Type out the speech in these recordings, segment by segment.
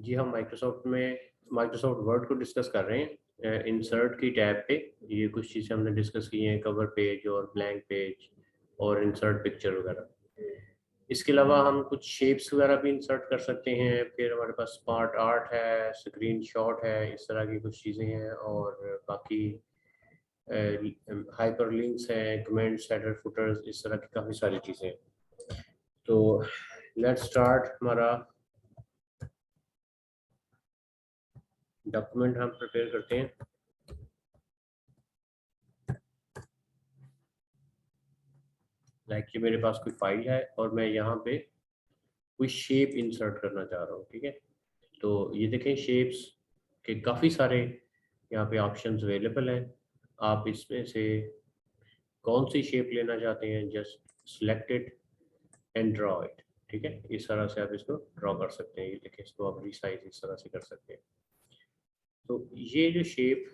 जी हम Microsoft word को discuss कर रहे हैं इंसर्ट की टैब पे। ये कुछ चीज़ें हमने डिस्कस की हैं, कवर पेज और ब्लैंक पेज और इंसर्ट पिक्चर वगैरह। इसके अलावा हम कुछ शेप्स वगैरह भी इंसर्ट कर सकते हैं। फिर हमारे पास स्मार्ट आर्ट है, स्क्रीन शॉट है, इस तरह की कुछ चीज़ें हैं। और बाकी हाइपर लिंक्स हैं, कमेंट्स, हेडर, फुटर्स, इस तरह की काफ़ी सारी चीज़ें हैं। तो लेट्स स्टार्ट। हमारा डॉक्यूमेंट हम प्रिपेयर करते हैं। लाइक ये मेरे पास कोई फाइल है और मैं यहाँ पे कोई शेप इंसर्ट करना चाह रहा हूँ। ठीक है, तो ये देखें शेप्स के काफ़ी सारे यहाँ पे ऑप्शंस अवेलेबल हैं। आप इसमें से कौन सी शेप लेना चाहते हैं, just select it and draw it. ठीक है, इस तरह से आप इसको ड्रॉ कर सकते हैं। ये देखें, इसको आप रिसाइज इस तरह से कर सकते हैं। तो ये जो शेप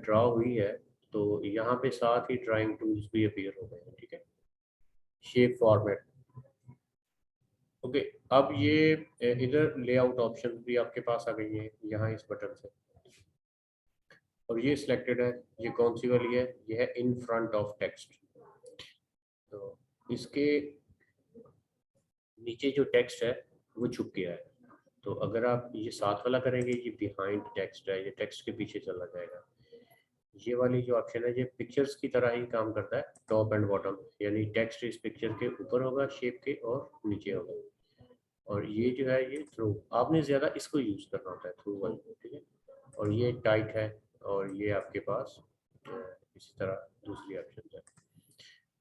ड्रॉ हुई है, तो यहाँ पे साथ ही ड्राइंग टूल्स भी अपीयर हो गए हैं। ठीक है, शेप फॉर्मेट। ओके, अब ये इधर लेआउट ऑप्शन भी आपके पास आ गई है यहाँ इस बटन से। और ये सिलेक्टेड है। ये कौन सी वाली है? ये है इन फ्रंट ऑफ टेक्स्ट। तो इसके नीचे जो टेक्स्ट है वो छुप गया है। तो अगर आप ये साथ वाला करेंगे, ये बिहाइंड टेक्स्ट है, ये टेक्स्ट के पीछे चला जाएगा। ये वाली जो ऑप्शन है ये पिक्चर्स की तरह ही काम करता है, टॉप एंड बॉटम, यानी टेक्स्ट इस पिक्चर के ऊपर होगा शेप के और नीचे होगा। और ये जो है ये थ्रू, आपने ज़्यादा इसको यूज़ करना होता है, थ्रू वाली। ठीक है, और ये टाइट है और ये आपके पास इसी तरह दूसरी ऑप्शन है।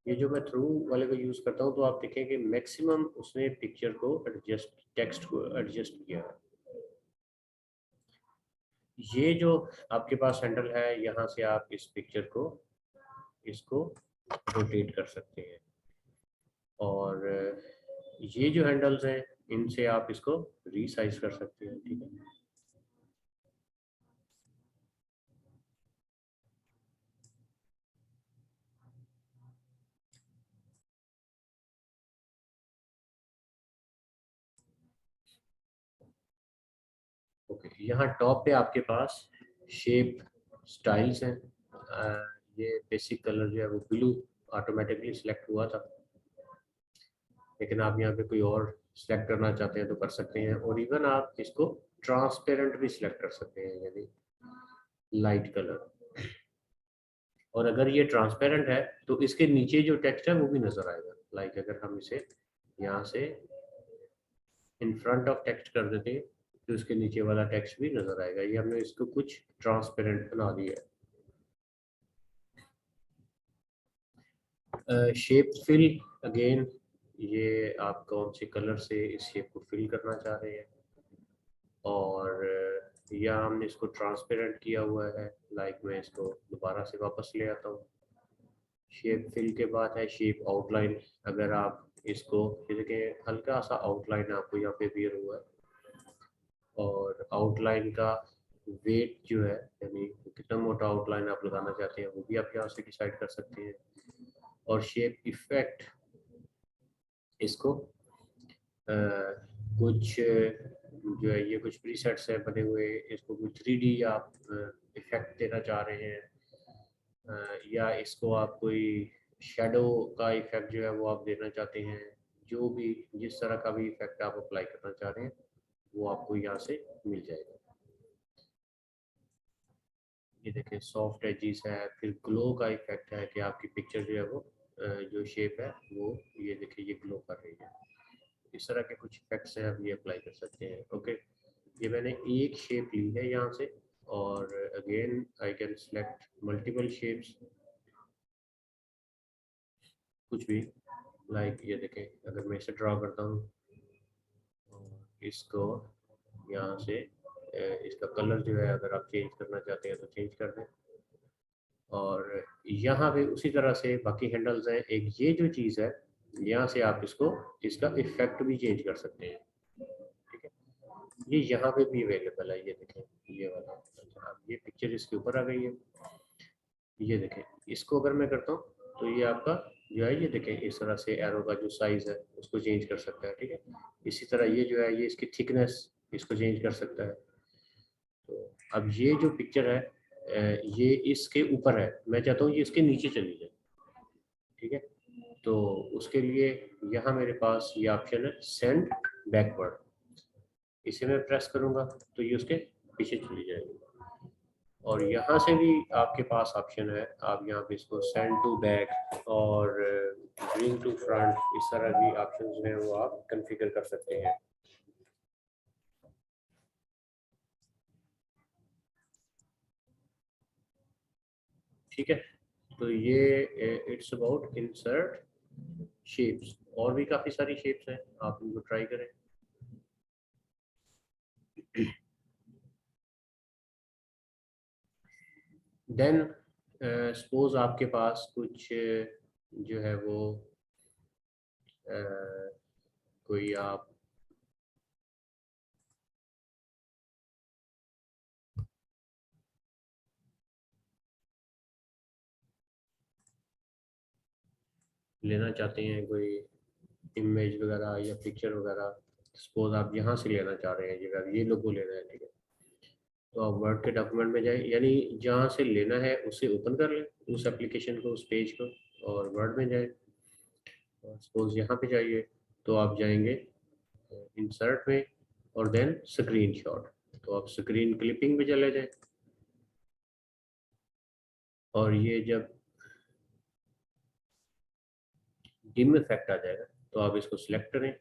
ये जो मैं थ्रू वाले को यूज़ करता हूँ, तो आप देखें कि मैक्सिमम उसने पिक्चर को एडजस्ट, टेक्स्ट को एडजस्ट किया है। ये जो आपके पास हैंडल है, यहाँ से आप इस पिक्चर को, इसको रोटेट कर सकते हैं। और ये जो हैंडल्स हैं, इनसे आप इसको रीसाइज कर सकते हैं। ठीक है, ओके। यहाँ टॉप पे आपके पास शेप स्टाइल्स हैं। ये बेसिक कलर जो है वो ब्लू ऑटोमेटिकली सिलेक्ट हुआ था, लेकिन आप यहाँ पे कोई और सिलेक्ट करना चाहते हैं तो कर सकते हैं। और इवन आप इसको ट्रांसपेरेंट भी सिलेक्ट कर सकते हैं, यानी लाइट कलर। और अगर ये ट्रांसपेरेंट है तो इसके नीचे जो टेक्स्ट है वो भी नजर आएगा। लाइक अगर हम इसे यहाँ से इन फ्रंट ऑफ टेक्स्ट कर देते हैं, तो इसके नीचे वाला टेक्स्ट भी नजर आएगा। ये हमने इसको कुछ ट्रांसपेरेंट बना दिया है। शेप फिल, अगेन ये आप कौन से कलर से इस शेप को फिल करना चाह रहे हैं। और या हमने इसको ट्रांसपेरेंट किया हुआ है। लाइक मैं इसको दोबारा से वापस ले आता हूँ। शेप फिल के बाद है शेप आउटलाइन। अगर आप इसको, ये देखें हल्का सा आउटलाइन आपको यहाँ पे वियर हुआ है। और आउटलाइन का वेट जो है, यानी कितना मोटा आउटलाइन आप लगाना चाहते हैं, वो भी आप यहाँ से डिसाइड कर सकते हैं। और शेप इफेक्ट, इसको कुछ जो है ये कुछ प्रीसेट्स है बने हुए, इसको कुछ 3D आप इफेक्ट देना चाह रहे हैं। या इसको आप कोई शेडो का इफेक्ट जो है वो आप देना चाहते हैं। जो भी जिस तरह का भी इफेक्ट आप अप्लाई करना चाह रहे हैं वो आपको यहाँ से मिल जाएगा। ये देखें सॉफ्ट एजिस है, फिर ग्लो का इफेक्ट है कि आपकी पिक्चर जो है वो जो शेप है वो, ये देखिए ये ग्लो कर रही है। इस तरह के कुछ इफेक्ट्स हैं, आप ये अप्लाई कर सकते हैं। ओके, ये मैंने एक शेप ली है यहाँ से। और again I can select multiple shapes, कुछ भी। लाइक ये देखें, अगर मैं इसे ड्रॉ करता हूँ, इसको यहाँ से इसका कलर जो है अगर आप चेंज करना चाहते हैं तो चेंज कर दें। और यहाँ पे उसी तरह से बाकी हैंडल्स हैं। एक ये जो चीज़ है, यहाँ से आप इसको, इसका इफेक्ट भी चेंज कर सकते हैं। ठीक है, ये यहाँ पे भी अवेलेबल है। ये देखें ये वाला, अच्छा अब ये पिक्चर इसके ऊपर आ गई है। ये देखें, इसको अगर मैं करता हूँ तो ये आपका जो है, ये देखें इस तरह से एरो का जो साइज है उसको चेंज कर सकता है। ठीक है, इसी तरह ये जो है ये इसकी थिकनेस इसको चेंज कर सकता है। तो अब ये जो पिक्चर है ये इसके ऊपर है, मैं चाहता हूँ ये इसके नीचे चली जाए, ठीक है। तो उसके लिए यहाँ मेरे पास ये ऑप्शन है सेंड बैकवर्ड, इसे मैं प्रेस करूँगा तो ये उसके पीछे चली जाएगी। और यहाँ से भी आपके पास ऑप्शन है, आप यहाँ पे इसको सेंड टू बैक और ब्रिंग टू फ्रंट, इस तरह की ऑप्शंस हैं वो आप कॉन्फ़िगर कर सकते हैं। ठीक है, तो ये इट्स अबाउट इंसर्ट शेप्स, और भी काफ़ी सारी शेप्स हैं, आप इनको ट्राई करें। देन सपोज आपके पास कुछ जो है वो कोई आप लेना चाहते हैं, कोई इमेज वगैरह या पिक्चर वगैरह, सपोज आप यहाँ से लेना चाह रहे हैं, ये लोगो लेना है, ठीक है। तो आप वर्ड के डॉक्यूमेंट में जाए, यानी जहाँ से लेना है उसे ओपन कर लें, उस एप्लीकेशन को, उस पेज को, और वर्ड में जाए। और सपोज यहाँ पे जाइए तो आप जाएंगे इंसर्ट में और देन स्क्रीनशॉट, तो आप स्क्रीन क्लिपिंग में चले जाए। और ये जब डिम इफेक्ट आ जाएगा तो आप इसको सिलेक्ट करें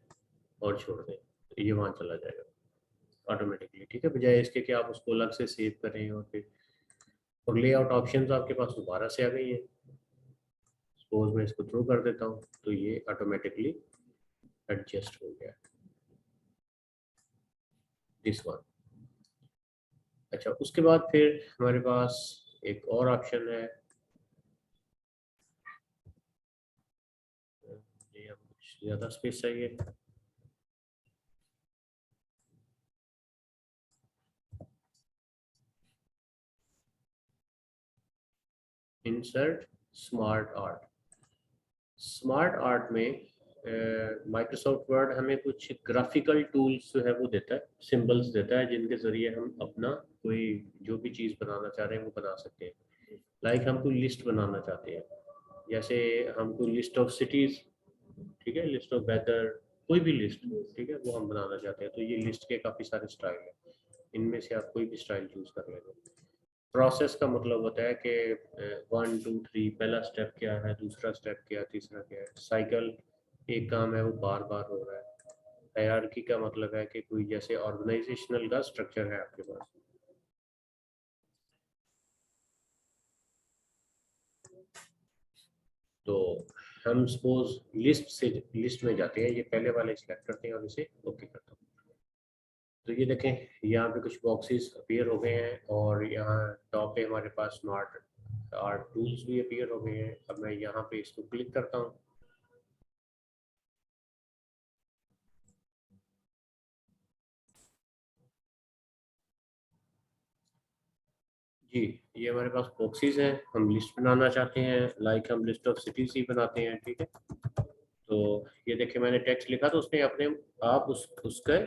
और छोड़ दें, तो ये वहाँ चला जाएगा ऑटोमेटिकली, ठीक है, बजाय इसके कि आप उसको अलग से सेव करें। और फिर और लेआउट ऑप्शंस आपके पास दोबारा से आ गई है। सपोज मैं इसको थ्रू कर देता हूँ तो ये ऑटोमेटिकली एडजस्ट हो गया, दिस वन। अच्छा, उसके बाद फिर हमारे पास एक और ऑप्शन है, ये अब कुछ ज़्यादा स्पेस चाहिए। Insert smart art. Smart art में माइक्रोसॉफ्ट वर्ड हमें कुछ ग्राफिकल टूल्स जो है वो देता है, सिंबल्स देता है, जिनके ज़रिए हम अपना कोई जो भी चीज़ बनाना चाह रहे हैं वो बना सकते हैं। लाइक हम कोई लिस्ट बनाना चाहते हैं, जैसे हम कोई लिस्ट ऑफ सिटीज़, ठीक है, लिस्ट ऑफ वेदर, कोई भी लिस्ट, ठीक है, वो हम बनाना चाहते हैं। तो ये लिस्ट के काफ़ी सारे स्टाइल हैं, इनमें से आप कोई भी स्टाइल चूज़ कर लेंगे। प्रोसेस का मतलब होता है कि 1 2 3 पहला स्टेप क्या है, दूसरा स्टेप क्या है, तीसरा क्या है। साइकिल एक काम है वो बार बार हो रहा है। हायरार्की का मतलब है कि कोई जैसे ऑर्गेनाइजेशनल का स्ट्रक्चर है आपके पास। तो हम सपोज लिस्ट में जाते हैं, ये पहले वाले सिलेक्ट करते हैं और इसे ओके करता हूँ। तो ये देखें यहाँ पे कुछ बॉक्सेस अपीयर हो गए हैं, और यहाँ टॉप पे हमारे पास स्मार्ट आर्ट टूल्स भी अपीयर हो गए हैं। अब मैं यहाँ पे इसको क्लिक करता हूँ। जी, ये हमारे पास बॉक्सेस हैं, हम लिस्ट बनाना चाहते हैं, लाइक हम लिस्ट ऑफ सिटीज ही बनाते हैं, ठीक है। तो ये देखिए मैंने टेक्स्ट लिखा तो उसने अपने आप उसका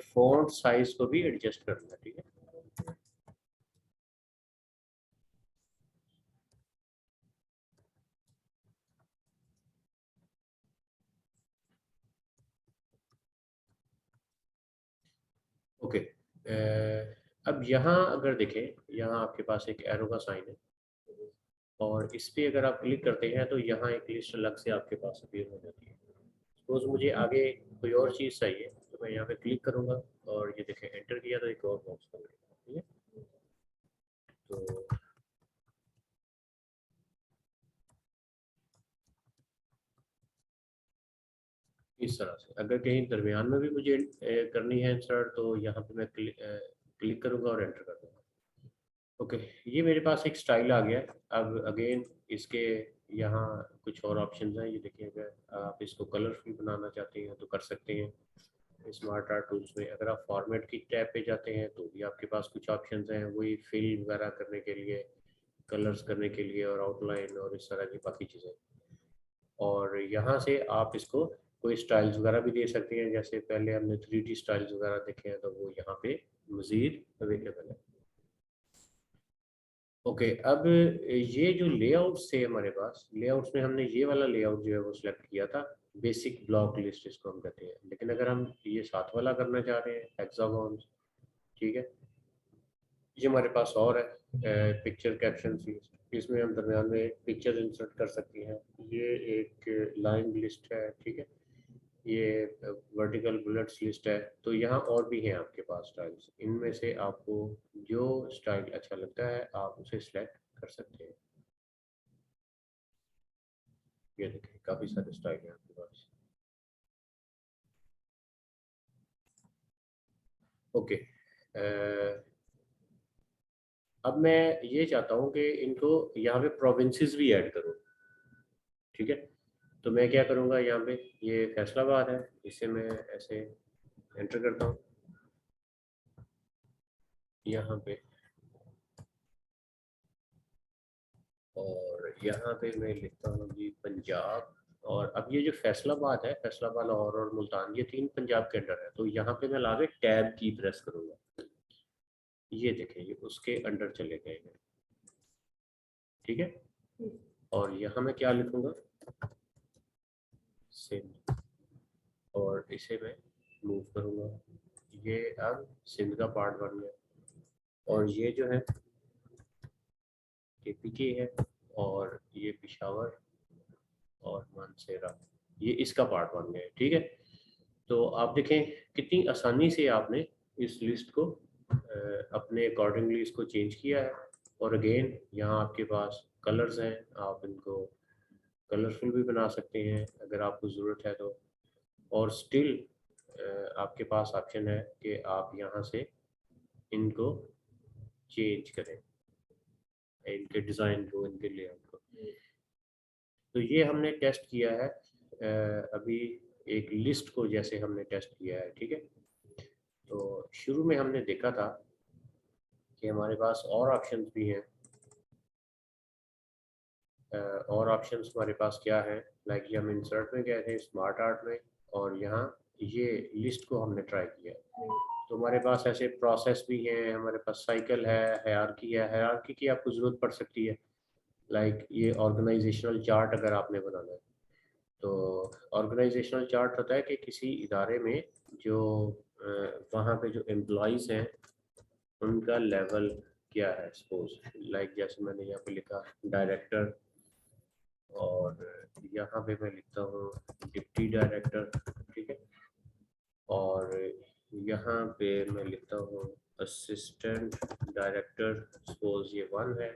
फॉन्ट साइज को भी एडजस्ट करना है, ठीक है। ओके, अब यहाँ अगर देखें, यहाँ आपके पास एक एरो का साइन है, और इस पे अगर आप क्लिक करते हैं तो यहाँ एक लिस्ट अलग से आपके पास अपीयर हो जाती है। सपोज मुझे आगे कोई और चीज़ चाहिए तो मैं यहाँ पे क्लिक करूँगा, और ये देखें एंटर किया तो एक और बॉक्स बन गया, ठीक है। तो इस तरह से अगर कहीं दरमियान में भी मुझे करनी है इंसर्ट, तो यहाँ पे मैं क्लिक करूँगा और एंटर कर दूँगा। ओके, ये मेरे पास एक स्टाइल आ गया है। अब अगेन इसके यहाँ कुछ और ऑप्शंस हैं, ये देखिए, अगर आप इसको कलरफुल बनाना चाहते हैं तो कर सकते हैं स्मार्ट आर्ट टूल्स में। अगर आप फॉर्मेट की टैब पे जाते हैं तो भी आपके पास कुछ ऑप्शंस हैं, वही फिल वगैरह करने के लिए, कलर्स करने के लिए, और आउटलाइन और इस तरह की बाकी चीज़ें। और यहाँ से आप इसको कोई स्टाइल्स वगैरह भी दे सकते हैं, जैसे पहले हमने 3D स्टाइल्स वगैरह देखे हैं तो वो यहाँ पे मज़ीद अवेलेबल है। ओके, अब ये जो लेआउट्स थे हमारे पास, लेआउट्स में हमने ये वाला लेआउट जो है वो सिलेक्ट किया था, बेसिक ब्लॉक लिस्ट इसको हम कहते हैं। लेकिन अगर हम ये साथ वाला करना चाह रहे हैं, हेक्सागोन, ठीक है, ये हमारे पास और है पिक्चर कैप्शन लिस्ट, इसमें हम दरम्यान में पिक्चर इंसर्ट कर सकते हैं। ये एक लाइन लिस्ट है, ठीक है, ये वर्टिकल बुलेट्स लिस्ट है। तो यहाँ और भी हैं आपके पास स्टाइल्स, इनमें से आपको जो स्टाइल अच्छा लगता है आप उसे सिलेक्ट कर सकते हैं। ये देखिए काफ़ी सारे स्टाइल हैं आपके पास। ओके, अब मैं ये चाहता हूँ कि इनको यहाँ पे प्रोविंसेस भी ऐड करूँ, ठीक है। तो मैं क्या करूँगा, यहाँ पे ये फैसलाबाद है, इसे मैं ऐसे एंटर करता हूँ, यहाँ पे, और यहाँ पे मैं लिखता हूँ जी पंजाब। और अब ये जो फैसलाबाद है, फैसलाबाद, लाहौर और मुल्तान, ये 3 पंजाब के अंडर है। तो यहाँ पे मैं ला के टैब की प्रेस करूँगा, ये देखें ये उसके अंडर चले गए हैं, ठीक है। और यहाँ मैं क्या लिखूँगा, सिंध, और इसे मैं मूव करूँगा, ये अब सिंध का पार्ट बन गया। और ये जो है KPK है, और ये पिशावर और मानसेरा, ये इसका पार्ट बन गया है, ठीक है। तो आप देखें कितनी आसानी से आपने इस लिस्ट को अपने अकॉर्डिंगली इसको चेंज किया है। और अगेन यहाँ आपके पास कलर्स हैं, आप इनको कलरफुल भी बना सकते हैं अगर आपको ज़रूरत है तो। और स्टिल आपके पास ऑप्शन है कि आप यहाँ से इनको चेंज करें, इनके डिज़ाइन को, इनके लेआउट को। तो ये हमने टेस्ट किया है अभी एक लिस्ट को, जैसे हमने टेस्ट किया है, ठीक है। तो शुरू में हमने देखा था कि हमारे पास और ऑप्शंस भी हैं, और ऑप्शंस हमारे पास क्या है, लाइक ये हम इंसर्ट में गए थे, स्मार्ट आर्ट में, और यहाँ ये लिस्ट को हमने ट्राई किया। तो हमारे पास ऐसे प्रोसेस भी हैं, हमारे पास साइकिल है, हायरार्की है, हायरार्की की आपको ज़रूरत पड़ सकती है। लाइक ये ऑर्गेनाइजेशनल चार्ट अगर आपने बनाना है, तो ऑर्गेनाइजेशनल चार्ट होता है कि किसी इदारे में जो वहाँ पे जो एम्प्लॉयज़ हैं उनका लेवल क्या है। सपोज लाइक जैसे मैंने यहाँ पे लिखा डायरेक्टर, और यहाँ पे मैं लिखता हूँ डिप्टी डायरेक्टर, ठीक है। और यहाँ पे मैं लिखता हूँ असिस्टेंट डायरेक्टर, सपोज ये 1 है,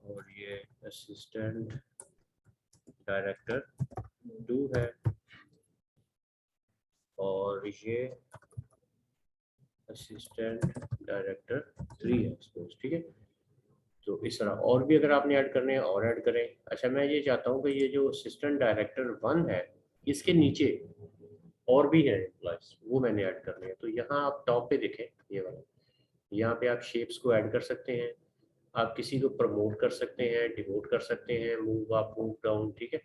और ये असिस्टेंट डायरेक्टर 2 है, और ये असिस्टेंट डायरेक्टर 3 है सपोज, ठीक है। तो इस तरह और भी अगर आपने ऐड करने हैं और ऐड करें। अच्छा, मैं ये चाहता हूँ कि ये जो असिस्टेंट डायरेक्टर 1 है, इसके नीचे और भी है एम्प्लॉयज, वो मैंने ऐड करने हैं। तो यहाँ आप टॉप पे देखें, ये वाला, यहाँ पे आप शेप्स को ऐड कर सकते हैं, आप किसी को प्रमोट कर सकते हैं, डिमोट कर सकते हैं, मूव अप मूव डाउन, ठीक है।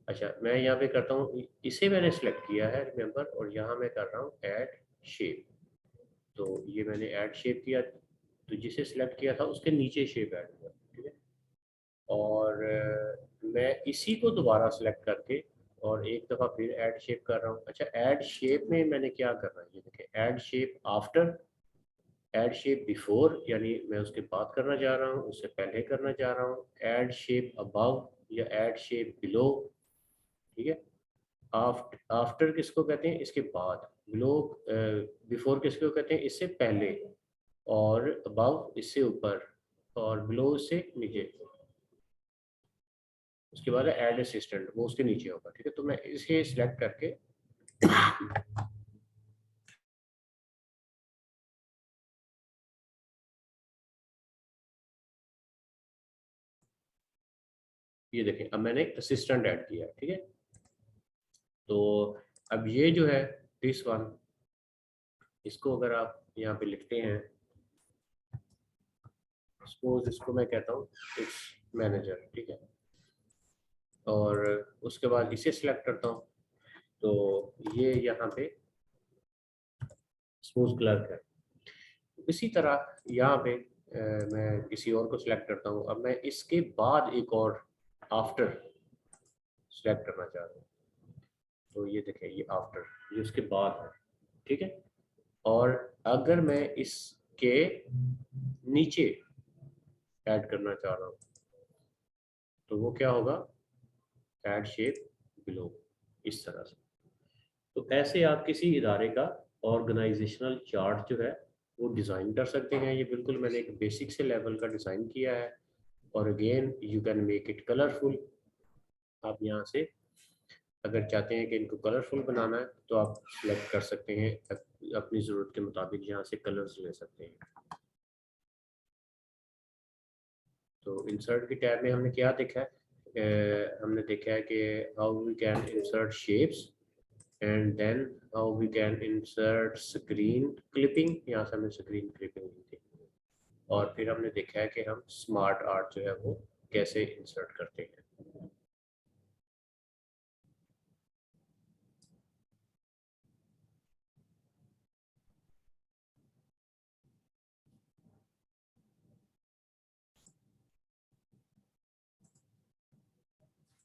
अच्छा, मैं यहाँ पे करता हूँ, इसे मैंने सेलेक्ट किया है रिमेंबर, और यहाँ मैं कर रहा हूँ ऐड शेप। तो ये मैंने ऐड शेप किया, तो जिसे सिलेक्ट किया था उसके नीचे शेप ऐड हुआ, ठीक है। और मैं इसी को दोबारा सेलेक्ट करके और एक दफ़ा फिर ऐड शेप कर रहा हूँ। अच्छा, ऐड शेप में मैंने क्या करना है, ये देखिए, add shape after, add shape before, यानी मैं उसके बाद करना चाह रहा हूँ, उससे पहले करना चाह रहा हूँ, ऐड शेप अबव या ऐड शेप बिलो, ठीक है। आफ्टर किसको कहते हैं, इसके बाद। बिलो, बिफोर किसको कहते हैं, इससे पहले। और अबव इससे ऊपर, और बिलो इससे नीचे। उसके बाद ऐड असिस्टेंट, वो उसके नीचे होगा, ठीक है। तो मैं इसे सिलेक्ट करके ये देखें, अब मैंने असिस्टेंट ऐड किया, ठीक है। तो अब ये जो है दिस वन, इसको अगर आप यहाँ पे लिखते हैं, सपोज इसको मैं कहता हूँ इट्स मैनेजर, ठीक है। और उसके बाद इसे सिलेक्ट करता हूँ, तो ये यहाँ पे स्मूथ कलर है। इसी तरह यहाँ पे मैं किसी और को सिलेक्ट करता हूँ। अब मैं इसके बाद एक और आफ्टर सिलेक्ट करना चाह रहा हूँ, तो ये देखें ये आफ्टर, ये उसके बाद है, ठीक है। और अगर मैं इसके नीचे ऐड करना चाह रहा हूँ, तो वो क्या होगा, ऐड शेप बिलो, इस तरह से। तो ऐसे आप किसी इदारे का ऑर्गेनाइजेशनल चार्ट जो है वो डिज़ाइन कर सकते हैं। ये बिल्कुल मैंने एक बेसिक से लेवल का डिज़ाइन किया है। और again you can make it colourful. आप यहाँ से अगर चाहते हैं कि इनको कलरफुल बनाना है तो आप सिलेक्ट कर सकते हैं, अपनी ज़रूरत के मुताबिक यहाँ से कलर्स ले सकते हैं। तो इंसर्ट के टैब में हमने क्या देखा है, हमने देखा है कि how we can insert shapes and then how we can insert screen clipping. यहाँ से हमने स्क्रीन क्लिपिंग ली थी। और फिर हमने देखा है कि हम स्मार्ट आर्ट जो है वो कैसे इंसर्ट करते हैं।